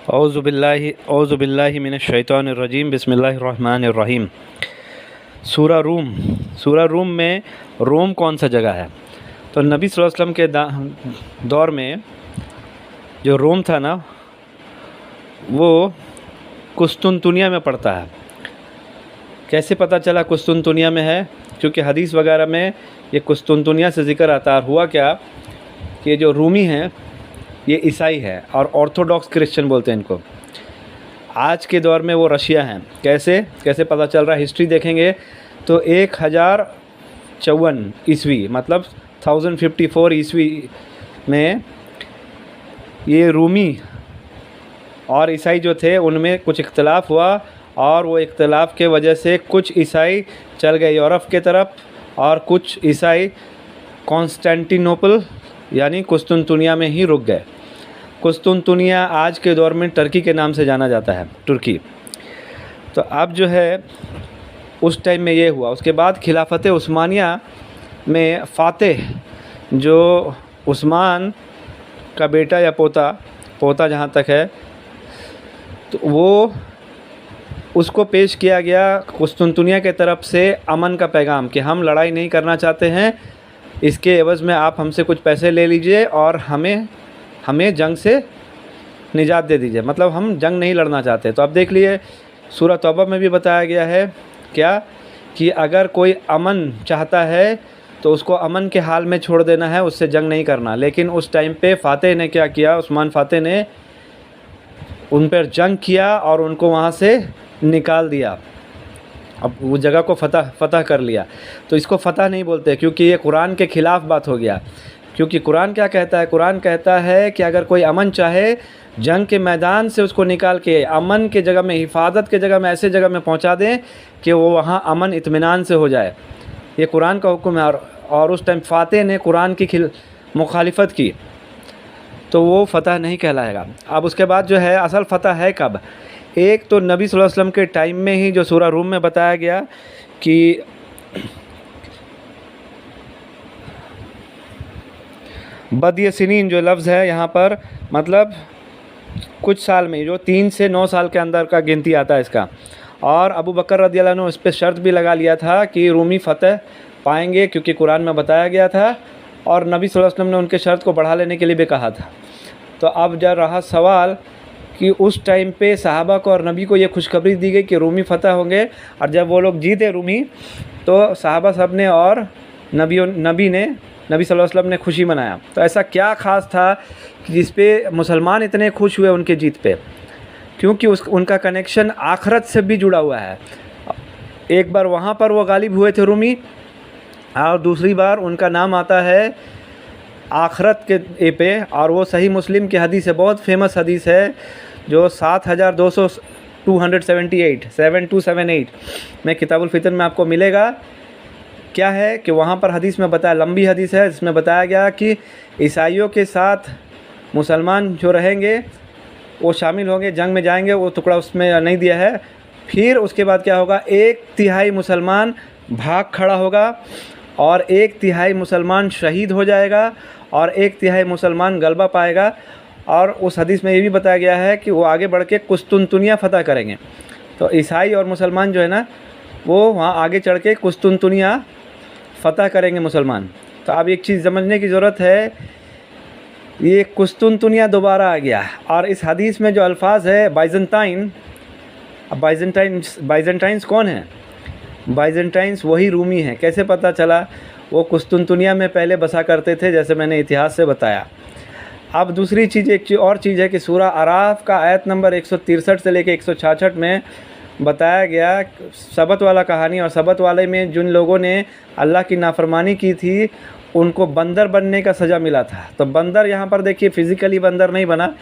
औज़ुबिल्लाहि मिनश्शैतानिर्रजीम बिस्मिल्लाहिर्रहमानिर्रहीम। सूरा रूम में रोम कौन सा जगह है? तो नबी सल्लल्लाहु अलैहि वसल्लम के दौर में जो रोम था ना, वो कुस्तुनतुनिया में पड़ता है। कैसे पता चला कुस्तुनतुनिया में है? क्योंकि हदीस वगैरह में ये कुस्तुनतुनिया से ज़िक्र आता है। हुआ क्या कि ये जो रूमी हैं ये ईसाई है और ऑर्थोडॉक्स क्रिश्चियन बोलते हैं इनको। आज के दौर में वो रशिया हैं। कैसे पता चल रहा है? हिस्ट्री देखेंगे तो 1054 ईस्वी मतलब 1054 ईस्वी में ये रूमी और ईसाई जो थे उनमें कुछ इख्तलाफ हुआ और वो इख्तलाफ के वजह से कुछ ईसाई चल गए यूरोप के तरफ और कुछ ईसाई कॉन्स्टेंटिनोपल यानी कुस्तुनतुनिया में ही रुक गए। कुस्तुनतुनिया आज के दौर में टर्की के नाम से जाना जाता है, तुर्की। तो अब जो है उस टाइम में ये हुआ। उसके बाद खिलाफत उस्मानिया में फ़ातेह जो उस्मान का बेटा या पोता जहाँ तक है, तो वो उसको पेश किया गया कुस्तुनतुनिया के तरफ से अमन का पैगाम कि हम लड़ाई नहीं करना चाहते हैं, इसके एवज़ में आप हमसे कुछ पैसे ले लीजिए और हमें जंग से निजात दे दीजिए, मतलब हम जंग नहीं लड़ना चाहते। तो अब देख लिए सूरह तौबा में भी बताया गया है क्या कि अगर कोई अमन चाहता है तो उसको अमन के हाल में छोड़ देना है, उससे जंग नहीं करना। लेकिन उस टाइम पे फ़ातेह ने क्या किया, उस्मान फ़ातेह ने उन पर जंग किया और उनको वहाँ से निकाल दिया। अब वो जगह को फ़तह कर लिया। तो इसको फ़तह नहीं बोलते क्योंकि ये कुरान के ख़िलाफ़ बात हो गया। क्योंकि कुरान क्या कहता है? कुरान कहता है कि अगर कोई अमन चाहे, जंग के मैदान से उसको निकाल के अमन के जगह में, हिफाजत के जगह में, ऐसे जगह में पहुंचा दें कि वो वहाँ अमन इत्मीनान से हो जाए। ये कुरान का हुक्म है। और उस टाइम फ़ातेह ने कुरान की मुखालिफत की तो वो फ़तह नहीं कहलाएगा। अब उसके बाद जो है असल फ़तह है कब? एक तो नबी सल्लल्लाहु अलैहि वसल्लम के टाइम में ही जो सूरह रूम में बताया गया कि बदिय सिनीन जो लफ्ज़ है यहाँ पर, मतलब कुछ साल में, जो 3 से 9 साल के अंदर का गिनती आता है इसका। और अबू बकर रज़ियल्लाहु अन्हु इस पर शर्त भी लगा लिया था कि रूमी फ़तह पाएंगे क्योंकि कुरान में बताया गया था और नबी सल्लल्लाहु अलैहि वसल्लम ने उनके शर्त को बढ़ा लेने के लिए भी कहा था। तो अब जब रहा सवाल कि उस टाइम पे सहाबा को और नबी को ये खुशखबरी दी गई कि रूमी फ़तह होंगे, और जब वो लोग जीते रूमी तो सहाबा सब ने और नबी सल्लल्लाहु अलैहि वसल्लम ने खुशी मनाया। तो ऐसा क्या ख़ास था कि जिस पे मुसलमान इतने खुश हुए उनके जीत पे? क्योंकि उनका कनेक्शन आखरत से भी जुड़ा हुआ है। एक बार वहाँ पर वो गालिब हुए थे रूमी, और दूसरी बार उनका नाम आता है आखरत के पे, और वो सही मुस्लिम की हदीस है, बहुत फेमस हदीस है जो 7278 में किताबुल फितन में आपको मिलेगा। क्या है कि वहाँ पर हदीस में बताया, लंबी हदीस है, जिसमें बताया गया कि ईसाइयों के साथ मुसलमान जो रहेंगे वो शामिल होंगे, जंग में जाएंगे। वो टुकड़ा उसमें नहीं दिया है। फिर उसके बाद क्या होगा, 1/3 मुसलमान भाग खड़ा होगा और 1/3 मुसलमान शहीद हो जाएगा और 1/3 मुसलमान गलबा पाएगा। और उस हदीस में ये भी बताया गया है कि वो आगे बढ़ के कुस्तुनतुनिया फ़तह करेंगे। तो ईसाई और मुसलमान जो है ना, वो वहाँ आगे चढ़ के कुस्तुनतुनिया फ़तह करेंगे मुसलमान। तो अब एक चीज़ समझने की ज़रूरत है, ये कुस्तुनतुनिया दोबारा आ गया। और इस हदीस में जो अल्फाज है बाइजेंटाइंस कौन है? बाइजेंटाइंस वही रूमी हैं। कैसे पता चला? वो कुस्तुनतुनिया में पहले बसा करते थे, जैसे मैंने इतिहास से बताया। अब दूसरी चीज़, एक और चीज़ है कि सूरह अराफ का आयत नंबर 163 से लेकर 166 में बताया गया सबत वाला कहानी, और सबत वाले में जिन लोगों ने अल्लाह की नाफरमानी की थी उनको बंदर बनने का सज़ा मिला था। तो बंदर यहाँ पर देखिए फिज़िकली बंदर नहीं बना,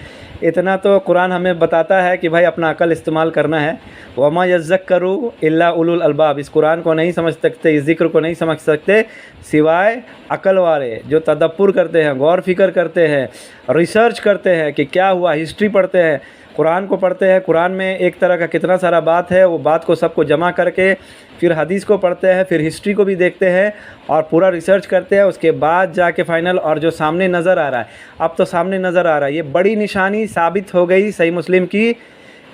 इतना तो कुरान हमें बताता है कि भाई अपना अकल इस्तेमाल करना है। वमा यज़्ज़क्करू इल्ला उलुल अलबाब, इस कुरान को नहीं समझ सकते, इस ज़िक्र को नहीं समझ सकते सिवाय अकल वाले जो तदब्बुर करते हैं, गौर फिक्र करते हैं, रिसर्च करते हैं कि क्या हुआ, हिस्ट्री पढ़ते हैं, कुरान को पढ़ते हैं। कुरान में एक तरह का कितना सारा बात है, वो बात को सबको जमा करके फिर हदीस को पढ़ते हैं, फिर हिस्ट्री को भी देखते हैं और पूरा रिसर्च करते हैं। उसके बाद जाके फाइनल, और जो सामने नज़र आ रहा है, अब तो सामने नज़र आ रहा है, ये बड़ी निशानी साबित हो गई सही मुस्लिम की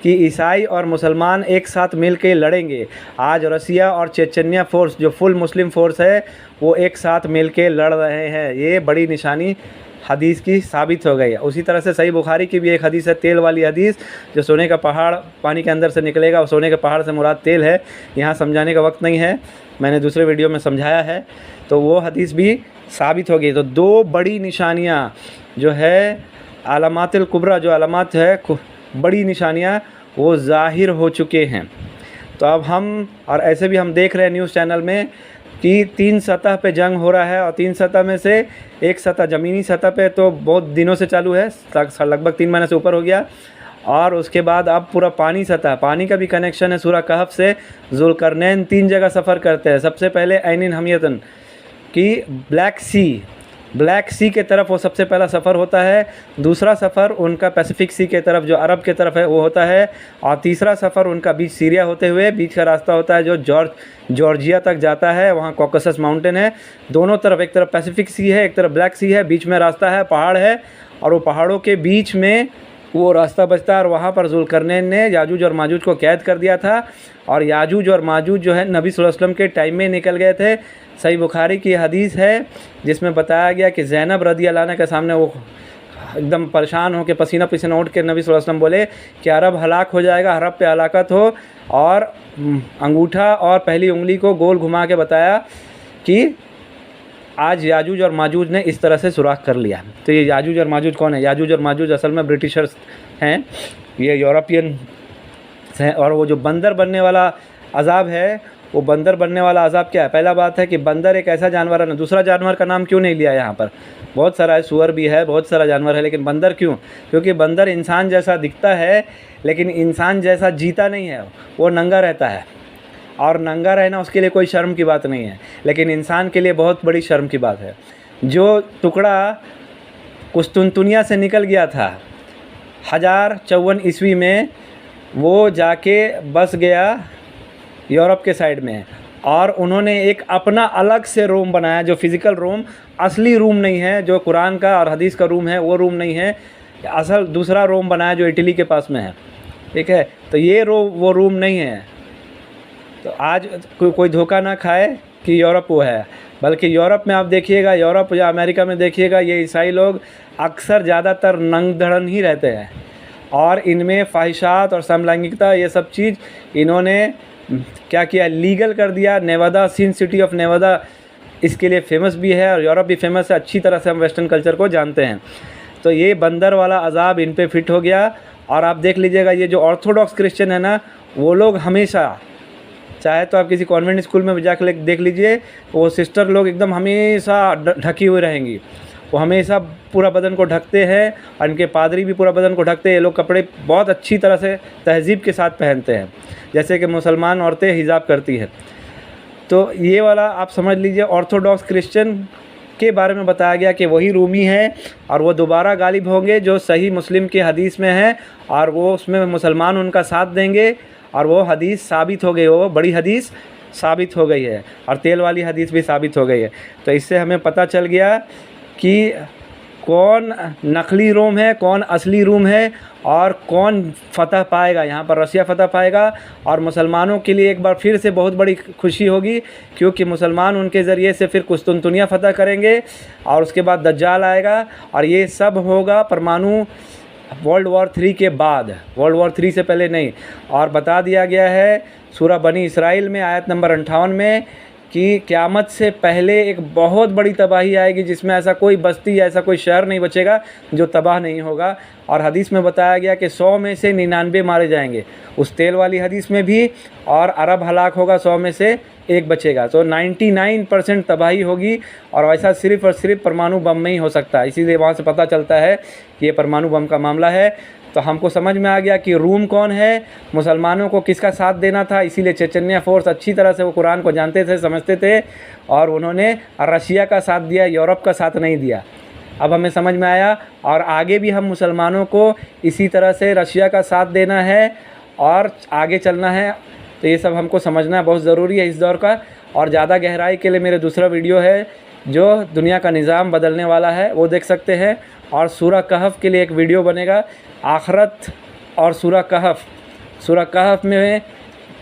कि ईसाई और मुसलमान एक साथ मिल के लड़ेंगे। आज रसिया और चेचन्या फोर्स जो फुल मुस्लिम फोर्स है वो एक साथ मिल के लड़ रहे हैं। ये बड़ी निशानी हदीस की साबित हो गई है। उसी तरह से सही बुखारी की भी एक हदीस है, तेल वाली हदीस, जो सोने का पहाड़ पानी के अंदर से निकलेगा, और सोने के पहाड़ से मुराद तेल है। यहाँ समझाने का वक्त नहीं है, मैंने दूसरे वीडियो में समझाया है। तो वो हदीस भी साबित हो गई। तो दो बड़ी निशानियाँ जो है अलामातिल कुबरा, जो अलामात है बड़ी निशानियाँ, वो ज़ाहिर हो चुके हैं। तो अब हम और ऐसे भी हम देख रहे हैं न्यूज़ चैनल में कि 3 सतह पे जंग हो रहा है, और 3 सतह में से एक सतह ज़मीनी सतह पे तो बहुत दिनों से चालू है, लगभग 3 महीने से ऊपर हो गया। और उसके बाद अब पूरा पानी सतह, पानी का भी कनेक्शन है सूरह कहफ से। ज़ुल्करनैन 3 जगह सफ़र करते हैं। सबसे पहले ऐन हमियतन की ब्लैक सी के तरफ वो सबसे पहला सफ़र होता है। दूसरा सफ़र उनका पैसिफिक सी के तरफ जो अरब के तरफ है वो होता है। और तीसरा सफ़र उनका बीच सीरिया होते हुए बीच का रास्ता होता है जो जॉर्जिया तक जाता है। वहाँ कॉकसस माउंटेन है, दोनों तरफ, एक तरफ पैसिफिक सी है, एक तरफ ब्लैक सी है, बीच में रास्ता है, पहाड़ है, और वो पहाड़ों के बीच में वो रास्ता बचता है। और वहाँ पर ज़ुल्करनैन ने याजूज और माजूज को कैद कर दिया था। और याजूज और माजूज जो है नबी सल्लल्लाहु अलैहि वसल्लम के टाइम में निकल गए थे। सही बुखारी की हदीस है जिसमें बताया गया कि ज़ैनब रज़ी अल्लाह अन्हा के सामने वो एकदम परेशान हो के पसीना पसीना उठ के नबी सल्लल्लाहु अलैहि वसल्लम बोले कि अरब हलाक हो जाएगा, अरब पे हलाकत हो। और अंगूठा और पहली उंगली को गोल घुमा के बताया कि आज याजूज और माजूज ने इस तरह से सुराख कर लिया। तो ये याजूज और माजूज कौन है? याजूज और माजूज असल में ब्रिटिशर्स हैं, ये यूरोपियन हैं। और वो जो बंदर बनने वाला अजाब है, वो बंदर बनने वाला अजाब क्या है? पहला बात है कि बंदर एक ऐसा जानवर है ना, दूसरा जानवर का नाम क्यों नहीं लिया यहाँ पर? बहुत सारा है, सुअर भी है, बहुत सारा जानवर है, लेकिन बंदर क्यों? क्योंकि बंदर इंसान जैसा दिखता है लेकिन इंसान जैसा जीता नहीं है, वो नंगा रहता है। और नंगा रहना उसके लिए कोई शर्म की बात नहीं है, लेकिन इंसान के लिए बहुत बड़ी शर्म की बात है। जो टुकड़ा कुस्तुनतुनिया से निकल गया था 1054 ईस्वी में, वो जाके बस गया यूरोप के साइड में, और उन्होंने एक अपना अलग से रोम बनाया, जो फिज़िकल रोम, असली रोम नहीं है, जो कुरान का और हदीस का रोम है वो रोम नहीं है, असल दूसरा रोम बनाया जो इटली के पास में है। ठीक है, तो ये वो रोम नहीं है। तो आज कोई धोखा ना खाए कि यूरोप वो है, बल्कि यूरोप में आप देखिएगा, यूरोप या अमेरिका में देखिएगा, ये ईसाई लोग अक्सर ज़्यादातर नंगधड़न ही रहते हैं, और इनमें फ़ाहिशात और समलैंगिकता ये सब चीज़ इन्होंने क्या किया, लीगल कर दिया। नेवादा, सिन सिटी ऑफ नेवादा इसके लिए फ़ेमस भी है, और यूरोप भी फेमस है। अच्छी तरह से हम वेस्टर्न कल्चर को जानते हैं। तो ये बंदर वाला अजाब इन पे फिट हो गया। और आप देख लीजिएगा, ये जो ऑर्थोडॉक्स क्रिश्चियन है ना, वो लोग हमेशा, चाहे तो आप किसी कॉन्वेंट स्कूल में जाकर देख लीजिए, वो सिस्टर लोग एकदम हमेशा ढकी हुई रहेंगी, वो हमेशा पूरा बदन को ढकते हैं, और इनके पादरी भी पूरा बदन को ढकते हैं। ये लोग कपड़े बहुत अच्छी तरह से तहज़ीब के साथ पहनते हैं, जैसे कि मुसलमान औरतें हिजाब करती हैं। तो ये वाला आप समझ लीजिए, ऑर्थोडॉक्स क्रिश्चियन के बारे में बताया गया कि वही रूमी है, और वो दोबारा गालिब होंगे जो सही मुस्लिम के हदीस में है, और वो उसमें मुसलमान उनका साथ देंगे, और वो हदीस साबित हो गई, वो बड़ी हदीस साबित हो गई है, और तेल वाली हदीस भी साबित हो गई है। तो इससे हमें पता चल गया कि कौन नकली रोम है, कौन असली रोम है, और कौन फ़तह पाएगा। यहाँ पर रसिया फ़तह पाएगा, और मुसलमानों के लिए एक बार फिर से बहुत बड़ी खुशी होगी, क्योंकि मुसलमान उनके ज़रिए से फिर कुस्तुनतुनिया फ़तह करेंगे, और उसके बाद दज्जाल आएगा। और ये सब होगा परमाणु वर्ल्ड वॉर 3 के बाद, वर्ल्ड वॉर 3 से पहले नहीं। और बता दिया गया है सूरह बनी इसराइल में आयत नंबर 58 में कि क़यामत से पहले एक बहुत बड़ी तबाही आएगी, जिसमें ऐसा कोई बस्ती या ऐसा कोई शहर नहीं बचेगा जो तबाह नहीं होगा। और हदीस में बताया गया कि 100 में से 99 मारे जाएंगे, उस तेल वाली हदीस में भी। और अरब हलाक होगा, 100 में से 1 बचेगा। तो 99% तबाही होगी, और वैसा सिर्फ़ और सिर्फ परमाणु बम में ही हो सकता है। इसीलिए वहाँ से पता चलता है कि ये परमाणु बम का मामला है। तो हमको समझ में आ गया कि रूम कौन है, मुसलमानों को किसका साथ देना था। इसीलिए चेचन्या फोर्स अच्छी तरह से वो कुरान को जानते थे, समझते थे, और उन्होंने रशिया का साथ दिया, यूरोप का साथ नहीं दिया। अब हमें समझ में आया, और आगे भी हम मुसलमानों को इसी तरह से रशिया का साथ देना है और आगे चलना है। तो ये सब हमको समझना बहुत ज़रूरी है इस दौर का। और ज़्यादा गहराई के लिए मेरे दूसरा वीडियो है जो दुनिया का निज़ाम बदलने वाला है वो देख सकते हैं। और सूरह कहफ के लिए एक वीडियो बनेगा, आखरत और सूरह कहफ में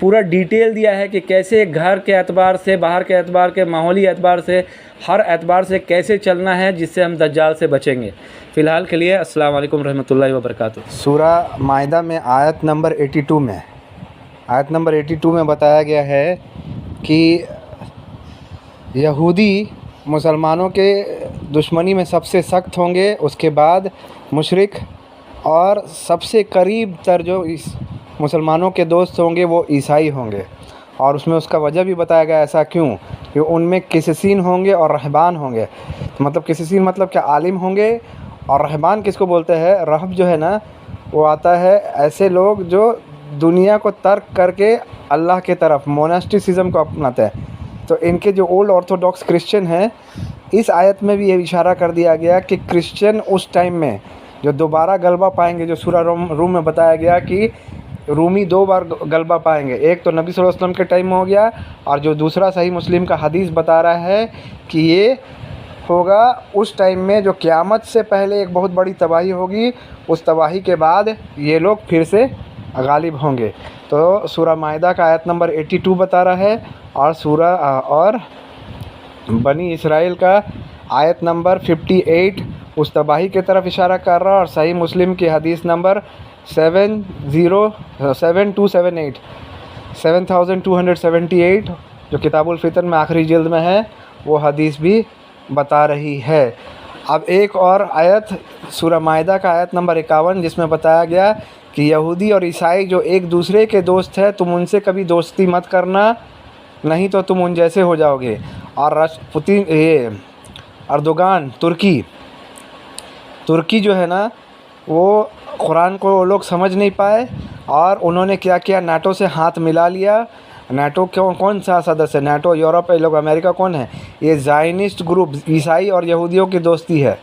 पूरा डिटेल दिया है कि कैसे घर के एतबार से, बाहर के एतबार के, माहौली एतबार से, हर एतबार से कैसे चलना है जिससे हम दज्जाल से बचेंगे। फ़िलहाल के लिए अस्सलाम वालेकुम रहमतुल्लाहि व बरकातुहू। सूरह माइदा में आयत नंबर 82 में बताया गया है कि यहूदी मुसलमानों के दुश्मनी में सबसे सख्त होंगे, उसके बाद मुशरिक, और सबसे करीब तर जो इस मुसलमानों के दोस्त होंगे वो ईसाई होंगे। और उसमें उसका वजह भी बताया गया, ऐसा क्यों, कि उनमें क़िस्सीन होंगे और रहबान होंगे। तो मतलब क़िस्सीन मतलब क्या, आलिम होंगे। और रहबान किसको बोलते हैं, रहब जो है ना वो आता है ऐसे लोग जो दुनिया को तर्क करके अल्लाह के तरफ मोनास्टिसिज्म को अपनाते हैं। तो इनके जो ओल्ड ऑर्थोडॉक्स क्रिश्चियन हैं, इस आयत में भी ये इशारा कर दिया गया कि क्रिश्चियन उस टाइम में जो दोबारा गलबा पाएंगे, जो सूरह रूम में बताया गया कि रूमी 2 बार गलबा पाएंगे। एक तो नबी सल्लल्लाहु अलैहि वसल्लम के टाइम में हो गया, और जो दूसरा सही मुस्लिम का हदीस बता रहा है कि ये होगा उस टाइम में जो क़यामत से पहले एक बहुत बड़ी तबाही होगी, उस तबाही के बाद ये लोग फिर से गालिब होंगे। तो सूरह माइदा का आयत नंबर 82 बता रहा है, और बनी इसराइल का आयत नंबर 58 उस तबाही की तरफ इशारा कर रहा है। और सही मुस्लिम की हदीस नंबर 7278 जो किताबुल फितर में आखिरी जिल्द में है, वो हदीस भी बता रही है। अब एक और आयत सूरह माइदा का आयत नंबर 51 जिसमें बताया गया कि यहूदी और ईसाई जो एक दूसरे के दोस्त हैं, तुम उनसे कभी दोस्ती मत करना, नहीं तो तुम उन जैसे हो जाओगे। और पुतिन, ये अर्दोगान, तुर्की जो है ना, वो कुरान को वो लोग समझ नहीं पाए, और उन्होंने क्या किया, नाटो से हाथ मिला लिया। नाटो कौन सा सदस्य है, नाटो यूरोप है, लोग अमेरिका कौन है, ये ज़ायनिस्ट ग्रुप, ईसाई और यहूदियों की दोस्ती है,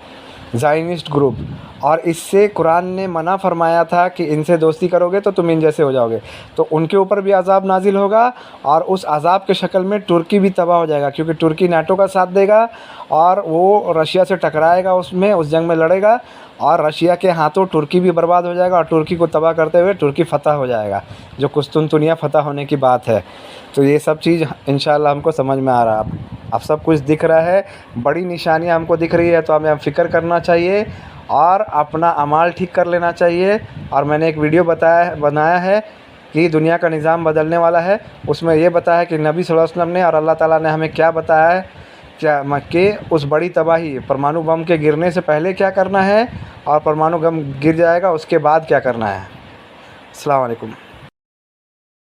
ज़ायनिस्ट ग्रुप। और इससे कुरान ने मना फरमाया था कि इनसे दोस्ती करोगे तो तुम इन जैसे हो जाओगे। तो उनके ऊपर भी अज़ाब नाजिल होगा, और उस अज़ाब के शक्ल में तुर्की भी तबाह हो जाएगा, क्योंकि तुर्की नाटो का साथ देगा और वो रशिया से टकराएगा, उसमें उस जंग में लड़ेगा, और रशिया के हाथों तुर्की भी बर्बाद हो जाएगा, और तुर्की को तबाह करते हुए तुर्की फ़तह हो जाएगा, जो कुस्तुनतुनिया फ़तह होने की बात है। तो ये सब चीज़ इंशाअल्लाह हमको समझ में आ रहा है। अब सब कुछ दिख रहा है, बड़ी निशानियाँ हमको दिख रही है, तो हमें फ़िक्र करना चाहिए और अपना अमाल ठीक कर लेना चाहिए। और मैंने एक वीडियो बनाया है कि दुनिया का निज़ाम बदलने वाला है, उसमें ये बताया है कि नबी सल्लल्लाहु अलैहि वसल्लम ने और अल्लाह ताला ने हमें क्या बताया है, कि उस बड़ी तबाही परमाणु बम के गिरने से पहले क्या करना है, और परमाणु बम गिर जाएगा उसके बाद क्या करना है। अस्सलाम वालेकुम।